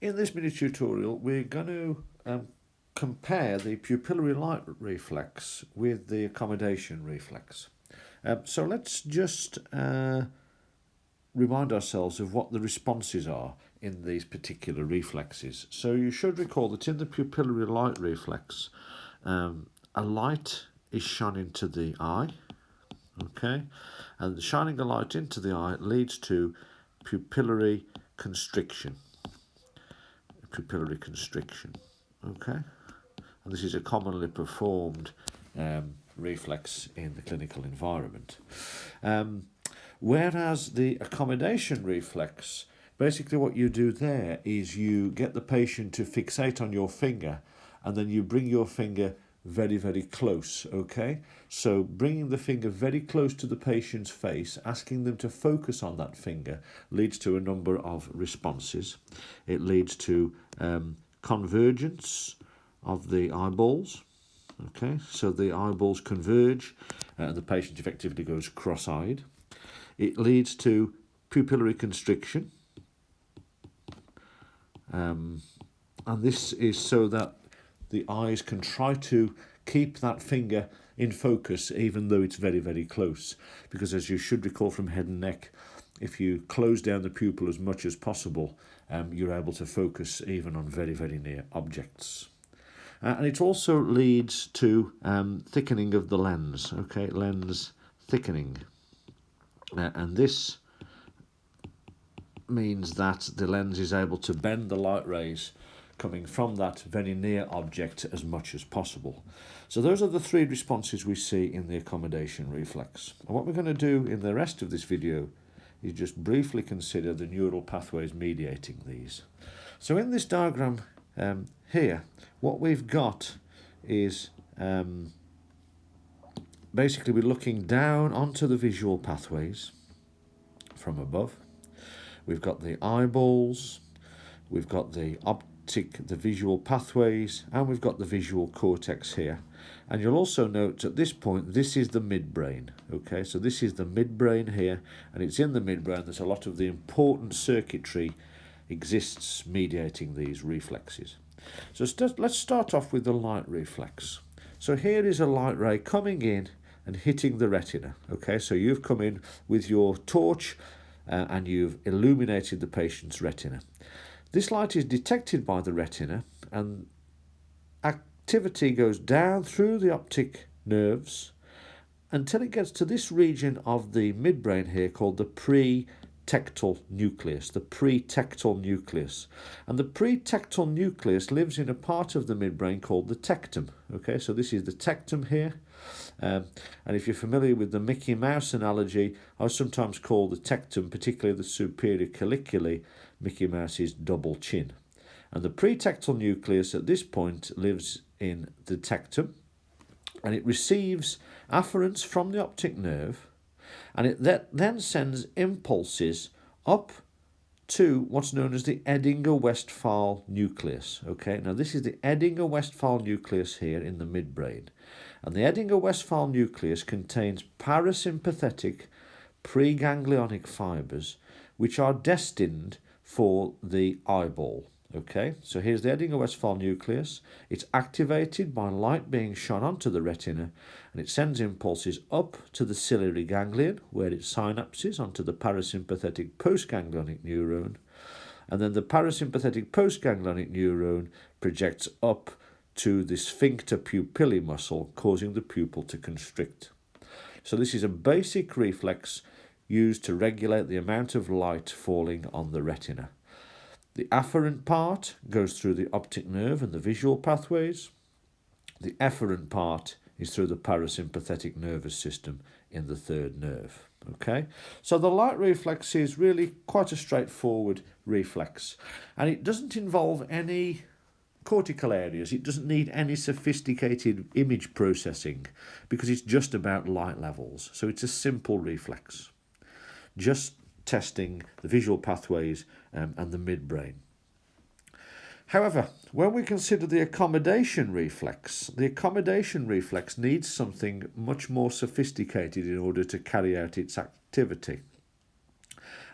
In this mini tutorial, we're going to compare the pupillary light reflex with the accommodation reflex. So let's just remind ourselves of what the responses are in these particular reflexes. So you should recall that in the pupillary light reflex, a light is shone into the eye, okay, and shining a light into the eye leads to pupillary constriction. Pupillary constriction, okay, and this is a commonly performed reflex in the clinical environment. Whereas the accommodation reflex, basically what you do there is you get the patient to fixate on your finger, and then you bring your finger very, very close, okay? So bringing the finger very close to the patient's face, asking them to focus on that finger, leads to a number of responses. It leads to convergence of the eyeballs, okay? So the eyeballs converge and the patient effectively goes cross-eyed. It leads to pupillary constriction, and this is so that the eyes can try to keep that finger in focus even though it's very, very close. Because as you should recall from head and neck, if you close down the pupil as much as possible, you're able to focus even on very, very near objects. And it also leads to thickening of the lens, okay, lens thickening. And this means that the lens is able to bend the light rays coming from that very near object as much as possible. So those are the three responses we see in the accommodation reflex. And what we're going to do in the rest of this video is just briefly consider the neural pathways mediating these. So in this diagram here, what we've got is basically we're looking down onto the visual pathways from above. We've got the eyeballs, we've got the the visual pathways, and we've got the visual cortex here. And you'll also note at this point, this is the midbrain, okay? So this is the midbrain here, and it's in the midbrain that a lot of the important circuitry exists mediating these reflexes. So let's start off with the light reflex. So here is a light ray coming in and hitting the retina, okay? So you've come in with your torch and you've illuminated the patient's retina. This light is detected by the retina, and activity goes down through the optic nerves until it gets to this region of the midbrain here called the pretectal nucleus, the pretectal nucleus. And the pretectal nucleus lives in a part of the midbrain called the tectum. Okay, so this is the tectum here. And if you're familiar with the Mickey Mouse analogy, I sometimes call the tectum, particularly the superior colliculi, Mickey Mouse's double chin. And the pretectal nucleus at this point lives in the tectum, and it receives afferents from the optic nerve, and it then sends impulses up to what's known as the Edinger-Westphal nucleus. Okay, now this is the Edinger-Westphal nucleus here in the midbrain. And the Edinger-Westphal nucleus contains parasympathetic preganglionic fibres which are destined for the eyeball. Okay, so here's the Edinger-Westphal nucleus. It's activated by light being shone onto the retina, and it sends impulses up to the ciliary ganglion, where it synapses onto the parasympathetic postganglionic neuron, and then the parasympathetic postganglionic neuron projects up to the sphincter pupillae muscle, causing the pupil to constrict. So this is a basic reflex used to regulate the amount of light falling on the retina. The afferent part goes through the optic nerve and the visual pathways. The efferent part is through the parasympathetic nervous system in the third nerve. Okay, so the light reflex is really quite a straightforward reflex, and it doesn't involve any cortical areas. It doesn't need any sophisticated image processing because it's just about light levels. So it's a simple reflex, just testing the visual pathways and the midbrain. However, when we consider the accommodation reflex needs something much more sophisticated in order to carry out its activity.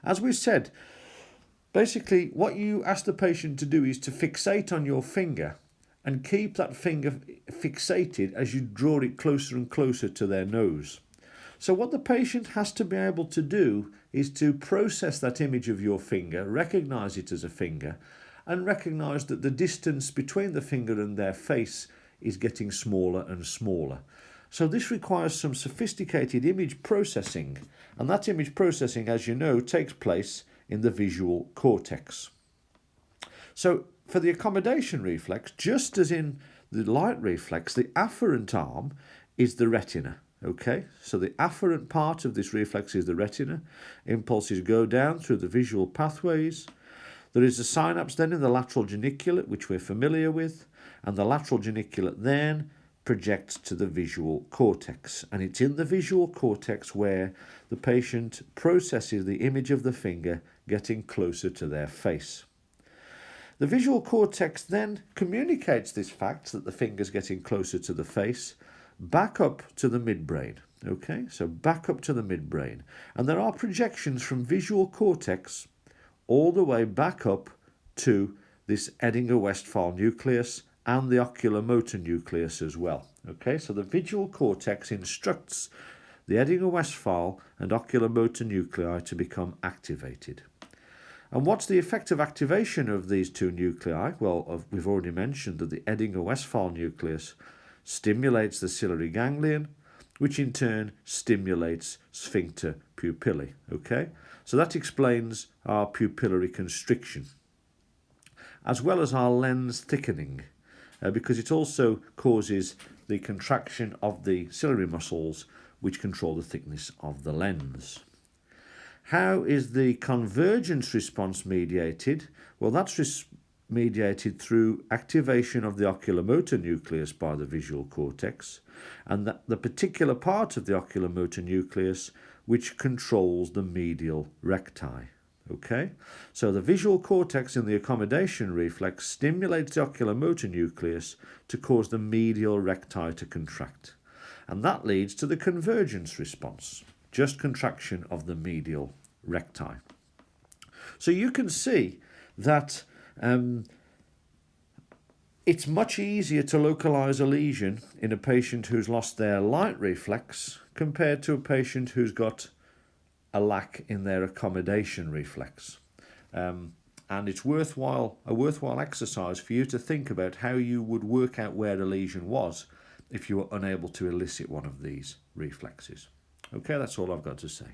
As we said, Basically, what you ask the patient to do is to fixate on your finger and keep that finger fixated as you draw it closer and closer to their nose. So what the patient has to be able to do is to process that image of your finger, recognize it as a finger, and recognize that the distance between the finger and their face is getting smaller and smaller. So this requires some sophisticated image processing, and that image processing, as you know, takes place in the visual cortex. So for the accommodation reflex, just as in the light reflex, the afferent arm is the retina. Okay, so the afferent part of this reflex is the retina. Impulses go down through the visual pathways. There is a synapse then in the lateral geniculate, which we're familiar with, and the lateral geniculate then projects to the visual cortex. And it's in the visual cortex where the patient processes the image of the finger getting closer to their face. The visual cortex then communicates this fact that the finger's getting closer to the face back up to the midbrain. Okay, so back up to the midbrain. And there are projections from visual cortex all the way back up to this Edinger-Westphal nucleus and the oculomotor nucleus as well. Okay, so the visual cortex instructs the Edinger-Westphal and oculomotor nuclei to become activated. And what's the effect of activation of these two nuclei? Well, we've already mentioned that the Edinger-Westphal nucleus stimulates the ciliary ganglion, which in turn stimulates sphincter pupillae. Okay, so that explains our pupillary constriction, as well as our lens thickening, because it also causes the contraction of the ciliary muscles, which control the thickness of the lens. How is the convergence response mediated? Well, that's mediated through activation of the oculomotor nucleus by the visual cortex, and the particular part of the oculomotor nucleus which controls the medial recti. Okay, so the visual cortex in the accommodation reflex stimulates the oculomotor nucleus to cause the medial recti to contract, and that leads to the convergence response, just contraction of the medial recti. So you can see that it's much easier to localize a lesion in a patient who's lost their light reflex compared to a patient who's got a lack in their accommodation reflex. And it's a worthwhile exercise for you to think about how you would work out where a lesion was if you were unable to elicit one of these reflexes. Okay, that's all I've got to say.